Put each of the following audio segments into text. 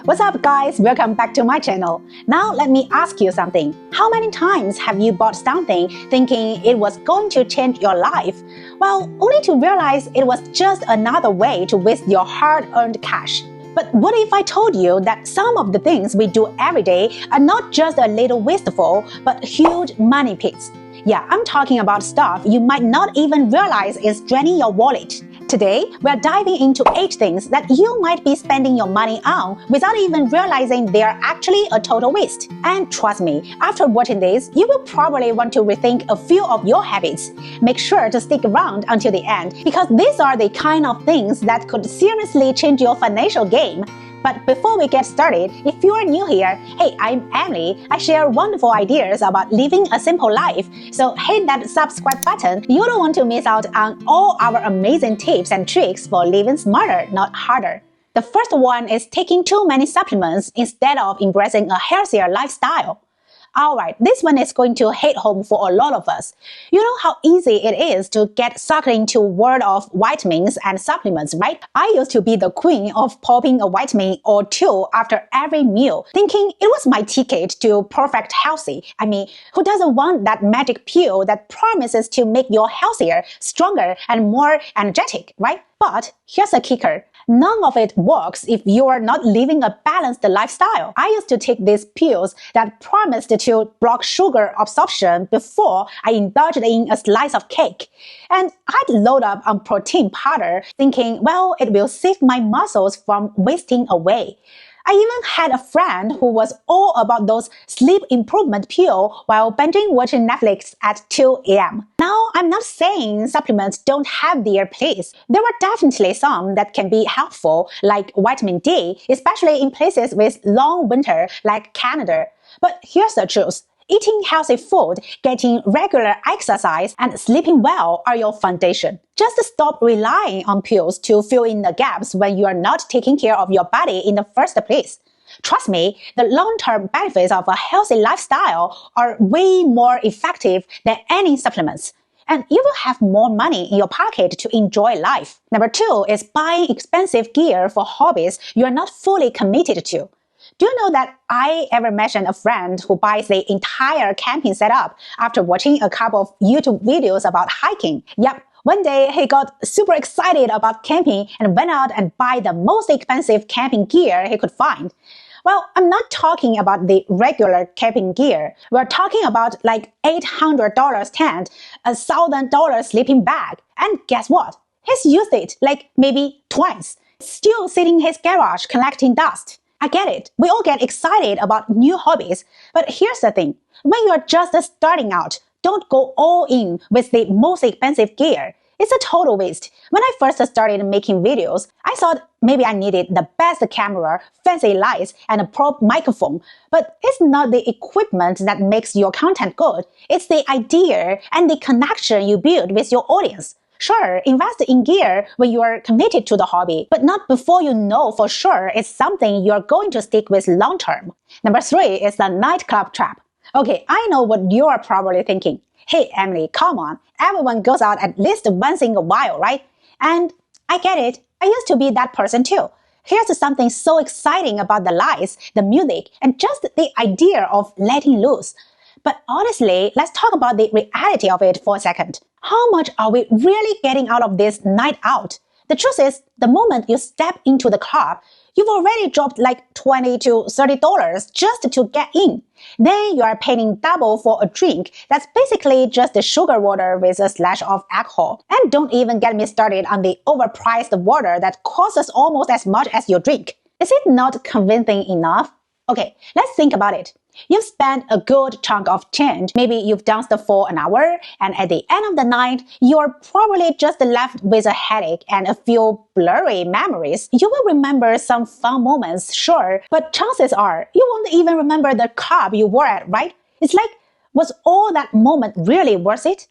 What's up guys, welcome back to my channel. Now let me ask you something. How many times have you bought something thinking it was going to change your life? Well, only to realize it was just another way to waste your hard-earned cash. But what if I told you that some of the things we do every day are not just a little wasteful, but huge money pits? Yeah, I'm talking about stuff you might not even realize is draining your wallet. Today, we're diving into 8 things that you might be spending your money on without even realizing they are actually a total waste. And trust me, after watching this, you will probably want to rethink a few of your habits. Make sure to stick around until the end because these are the kind of things that could seriously change your financial game. But before we get started, if you are new here, hey, I'm Emily. I share wonderful ideas about living a simple life. So hit that subscribe button. You don't want to miss out on all our amazing tips and tricks for living smarter, not harder. The first one is taking too many supplements instead of embracing a healthier lifestyle. Alright, this one is going to hit home for a lot of us. You know how easy it is to get sucked into a world of vitamins and supplements, right? I used to be the queen of popping a vitamin or 2 after every meal, thinking it was my ticket to perfect healthy. I mean, who doesn't want that magic pill that promises to make you healthier, stronger, and more energetic, right? But here's a kicker. None of it works if you are not living a balanced lifestyle. I used to take these pills that promised to block sugar absorption before I indulged in a slice of cake. And I'd load up on protein powder thinking, well, it will save my muscles from wasting away. I even had a friend who was all about those sleep improvement pills while binging watching Netflix at 2 a.m. Now, I'm not saying supplements don't have their place. There are definitely some that can be helpful, like vitamin D, especially in places with long winter like Canada. But here's the truth. Eating healthy food, getting regular exercise, and sleeping well are your foundation. Just stop relying on pills to fill in the gaps when you are not taking care of your body in the first place. Trust me, the long-term benefits of a healthy lifestyle are way more effective than any supplements. And you will have more money in your pocket to enjoy life. Number 2 is buying expensive gear for hobbies you are not fully committed to. Do you know that I ever mentioned a friend who buys the entire camping setup after watching a couple of YouTube videos about hiking? Yep, one day he got super excited about camping and went out and buy the most expensive camping gear he could find. Well, I'm not talking about the regular camping gear. We're talking about like $800 tent, $1,000 sleeping bag. And guess what? He's used it like maybe twice. Still sitting in his garage collecting dust. I get it. We all get excited about new hobbies. But here's the thing. When you're just starting out, don't go all in with the most expensive gear. It's a total waste. When I first started making videos, I thought maybe I needed the best camera, fancy lights, and a pro microphone. But it's not the equipment that makes your content good. It's the idea and the connection you build with your audience. Sure, invest in gear when you are committed to the hobby, but not before you know for sure it's something you're going to stick with long term. Number 3 is the Nightclub Trap. Okay, I know what you're probably thinking. Hey, Emily, come on. Everyone goes out at least once in a while, right? And I get it. I used to be that person too. Here's something so exciting about the lights, the music, and just the idea of letting loose. But honestly, let's talk about the reality of it for a second. How much are we really getting out of this night out? The truth is, the moment you step into the club, you've already dropped like $20 to $30 just to get in. Then you are paying double for a drink that's basically just sugar water with a splash of alcohol. And don't even get me started on the overpriced water that costs almost as much as your drink. Is it not convincing enough? Okay, let's think about it. You've spent a good chunk of change. Maybe you've danced for an hour, and at the end of the night, you're probably just left with a headache and a few blurry memories. You will remember some fun moments, sure, but chances are you won't even remember the club you were at, right? It's like, was all that moment really worth it?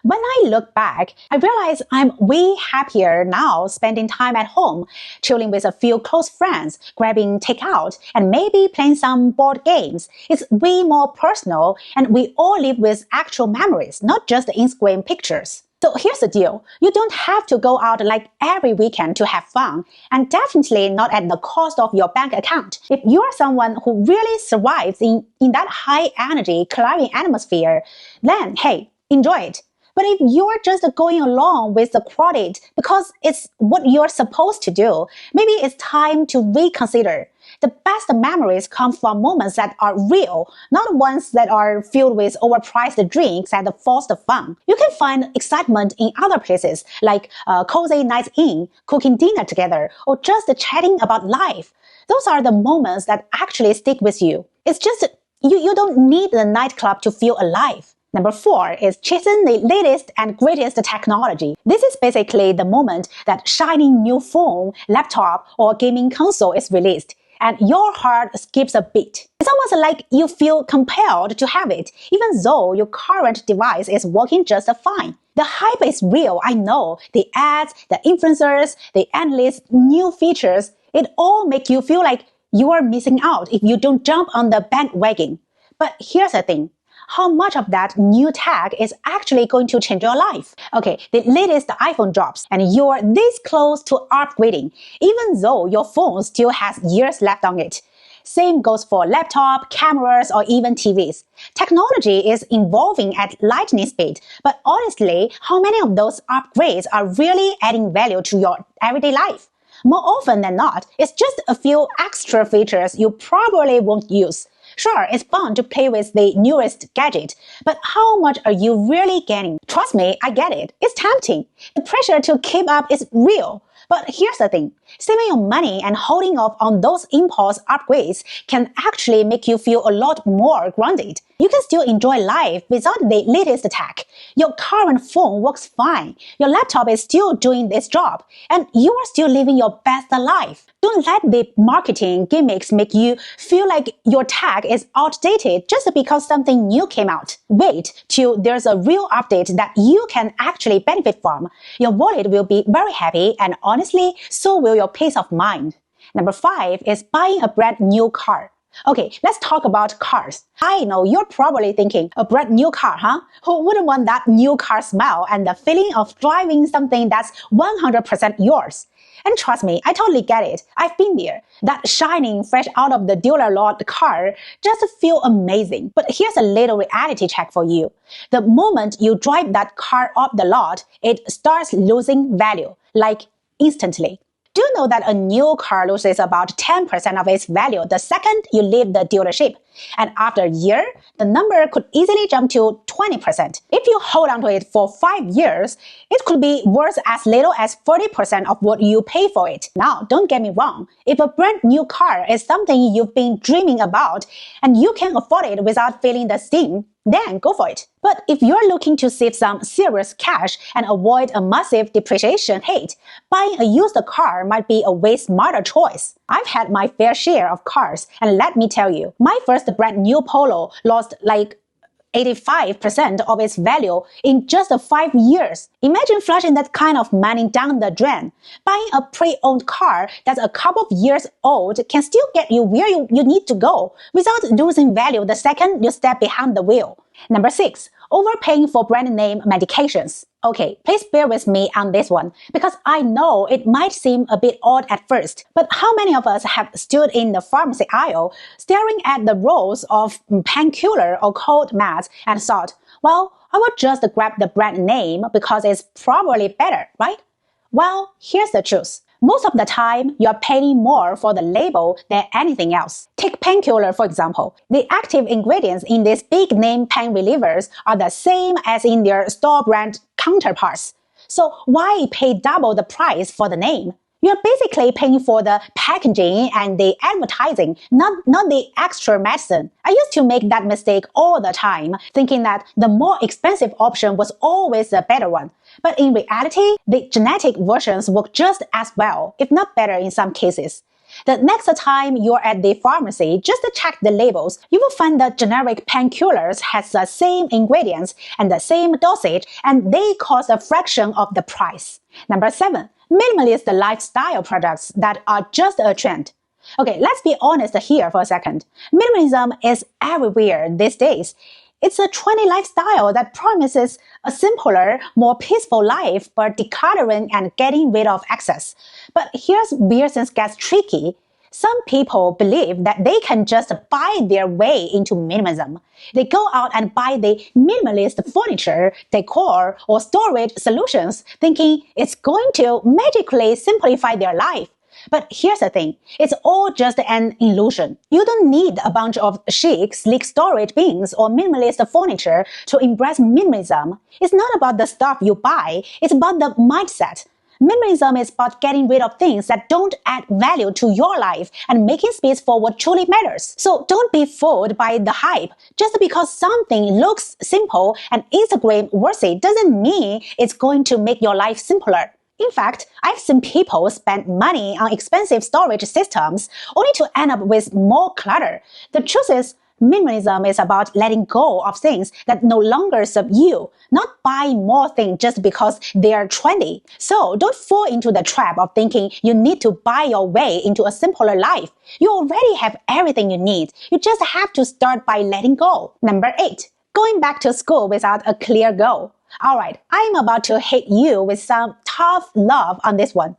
When I look back, I realize I'm way happier now spending time at home, chilling with a few close friends, grabbing takeout, and maybe playing some board games. It's way more personal, and we all live with actual memories, not just Instagram pictures. So here's the deal. You don't have to go out like every weekend to have fun, and definitely not at the cost of your bank account. If you're someone who really survives in that high energy, clubbing atmosphere, then hey, enjoy it. But if you're just going along with the crowd because it's what you're supposed to do, maybe it's time to reconsider. The best memories come from moments that are real, not ones that are filled with overpriced drinks and forced fun. You can find excitement in other places, like cozy nights in, cooking dinner together, or just chatting about life. Those are the moments that actually stick with you. It's just, you don't need the nightclub to feel alive. Number 4 is chasing the latest and greatest technology. This is basically the moment that shiny new phone, laptop, or gaming console is released, and your heart skips a beat. It's almost like you feel compelled to have it, even though your current device is working just fine. The hype is real, I know. The ads, the influencers, the endless new features, it all make you feel like you are missing out if you don't jump on the bandwagon. But here's the thing. How much of that new tech is actually going to change your life? Okay, the latest iPhone drops and you're this close to upgrading, even though your phone still has years left on it. Same goes for laptop, cameras, or even TVs. Technology is evolving at lightning speed, but honestly, how many of those upgrades are really adding value to your everyday life? More often than not, it's just a few extra features you probably won't use. Sure, it's fun to play with the newest gadget, but how much are you really getting? Trust me, I get it. It's tempting. The pressure to keep up is real. But here's the thing. Saving your money and holding off on those impulse upgrades can actually make you feel a lot more grounded. You can still enjoy life without the latest tech. Your current phone works fine. Your laptop is still doing its job. And you are still living your best life. Don't let the marketing gimmicks make you feel like your tech is outdated just because something new came out. Wait till there's a real update that you can actually benefit from. Your wallet will be very happy, and honestly, so will your peace of mind. Number 5 is buying a brand new car. Okay, let's talk about cars. I know you're probably thinking, a brand new car, huh? Who wouldn't want that new car smell and the feeling of driving something that's 100% yours? And trust me, I totally get it. I've been there. That shining, fresh out of the dealer lot car just feels amazing. But here's a little reality check for you. The moment you drive that car off the lot, it starts losing value, like instantly. Do you know that a new car loses about 10% of its value the second you leave the dealership? And after a year, the number could easily jump to 20%. If you hold on to it for 5 years, it could be worth as little as 40% of what you pay for it. Now, don't get me wrong. If a brand new car is something you've been dreaming about and you can afford it without feeling the sting, then go for it. But if you're looking to save some serious cash and avoid a massive depreciation hit, buying a used car might be a way smarter choice. I've had my fair share of cars, and let me tell you, my first brand new Polo lost like 85% of its value in just 5 years. Imagine flushing that kind of money down the drain. Buying a pre-owned car that's a couple of years old can still get you where you need to go without losing value the second you step behind the wheel. Number 6, overpaying for brand name medications. Okay, please bear with me on this one because I know it might seem a bit odd at first, but how many of us have stood in the pharmacy aisle staring at the rows of painkiller or cold meds and thought, well, I will just grab the brand name because it's probably better, right? Well, here's the truth. Most of the time, you're paying more for the label than anything else. Take painkiller, for example. The active ingredients in these big-name pain relievers are the same as in their store brand counterparts. So why pay double the price for the name? You're basically paying for the packaging and the advertising, not the extra medicine. I used to make that mistake all the time, thinking that the more expensive option was always the better one. But in reality, the genetic versions work just as well, if not better in some cases. The next time you're at the pharmacy, just check the labels. You will find that generic painkillers has the same ingredients and the same dosage, and they cost a fraction of the price. Number 7, minimalist lifestyle products that are just a trend. Okay, let's be honest here for a second. Minimalism is everywhere these days. It's a trendy lifestyle that promises a simpler, more peaceful life by decluttering and getting rid of excess. But here's where things gets tricky. Some people believe that they can just buy their way into minimalism. They go out and buy the minimalist furniture, decor, or storage solutions, thinking it's going to magically simplify their life. But here's the thing, it's all just an illusion. You don't need a bunch of chic, sleek storage bins or minimalist furniture to embrace minimalism. It's not about the stuff you buy, it's about the mindset. Minimalism is about getting rid of things that don't add value to your life and making space for what truly matters. So don't be fooled by the hype. Just because something looks simple and Instagram worthy doesn't mean it's going to make your life simpler. In fact, I've seen people spend money on expensive storage systems only to end up with more clutter. The truth is, minimalism is about letting go of things that no longer serve you, not buying more things just because they are trendy. So don't fall into the trap of thinking you need to buy your way into a simpler life. You already have everything you need. You just have to start by letting go. Number 8. Going back to school without a clear goal. Alright, I'm about to hit you with some tough love on this one.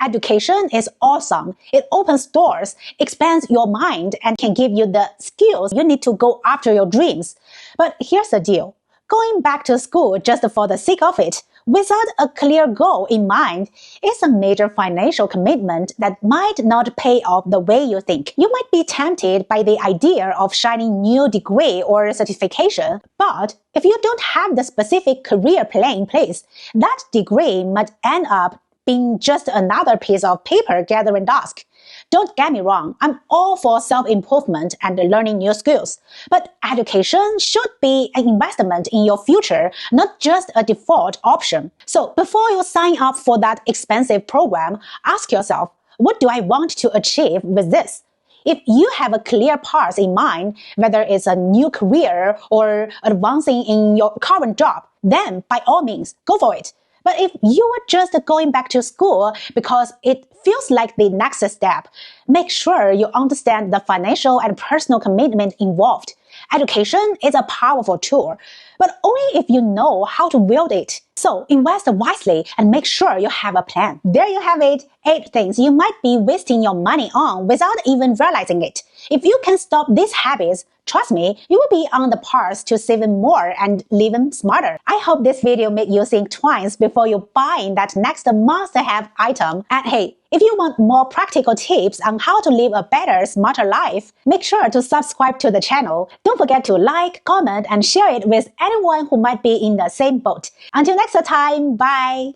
Education is awesome. It opens doors, expands your mind, and can give you the skills you need to go after your dreams. But here's the deal. Going back to school just for the sake of it, without a clear goal in mind, is a major financial commitment that might not pay off the way you think. You might be tempted by the idea of shiny new degree or certification, but if you don't have the specific career plan in place, that degree might end up being just another piece of paper gathering dust. Don't get me wrong, I'm all for self-improvement and learning new skills. But education should be an investment in your future, not just a default option. So before you sign up for that expensive program, ask yourself, what do I want to achieve with this? If you have a clear path in mind, whether it's a new career or advancing in your current job, then by all means, go for it. But if you are just going back to school because it feels like the next step, make sure you understand the financial and personal commitment involved. Education is a powerful tool, but only if you know how to wield it. So invest wisely and make sure you have a plan. There you have it, 8 things you might be wasting your money on without even realizing it. If you can stop these habits, trust me, you will be on the path to saving more and living smarter. I hope this video made you think twice before you buy that next must-have item. And hey, if you want more practical tips on how to live a better, smarter life, make sure to subscribe to the channel. Don't forget to like, comment, and share it with anyone who might be in the same boat. Until next time, bye!